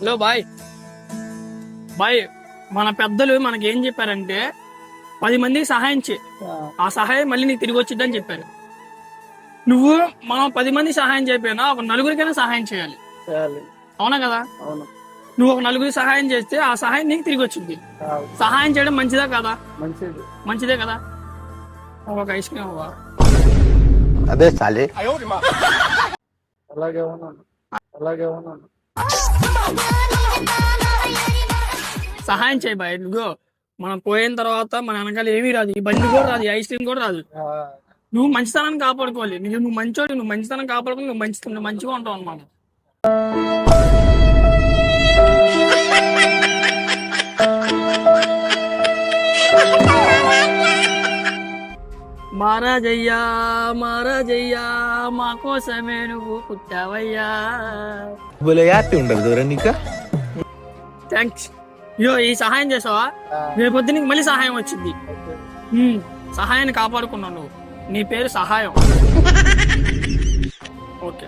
Hello bye bye, మన పెద్దలు మనకి ఏం చెప్పారంటే 10 మందికి సహాయం చేయి, ఆ సహాయం మళ్ళీ నీకు తిరిగి వచ్చిద్దని చెప్పారు. నువ్వు మనం 10 మంది సహాయం చేయకపోయినా ఒక నలుగురికైనా సహాయం చేయాలి. అవునా కదా? అవును. నువ్వు ఒక నలుగురికి సహాయం చేస్తే ఆ సహాయం నీకు తిరిగి వచ్చింది. సహాయం చేయడం మంచిదా కదా? మంచిదే కదా. ఒక ఐస్ క్రీమ్ అవ్వా. అదే చాలే. అలాగే ఉన్నాను. సహాయం చేయి బాయ్. నువ్వు మనం పోయిన తర్వాత మన వెనకాల ఏమీ రాదు, ఈ బండి కూడా రాదు, ఈ ఐస్ క్రీమ్ కూడా రాదు. నువ్వు మంచితనాన్ని కాపాడుకోవాలి. నువ్వు మంచోడు, నువ్వు మంచితనం కాపాడుకుని నువ్వు మంచిగా ఉంటావు అన్నమాట. మారాజయ్యా మా కోసమే నువ్వు పుట్టావయ్యా. ఉండదు నీకా. థ్యాంక్స్. ఇయో ఈ సహాయం చేసావా, రేపొద్దు నీకు మళ్ళీ సహాయం వచ్చింది. సహాయాన్ని కాపాడుకున్నావు నువ్వు. నీ పేరు సహాయం. ఓకే.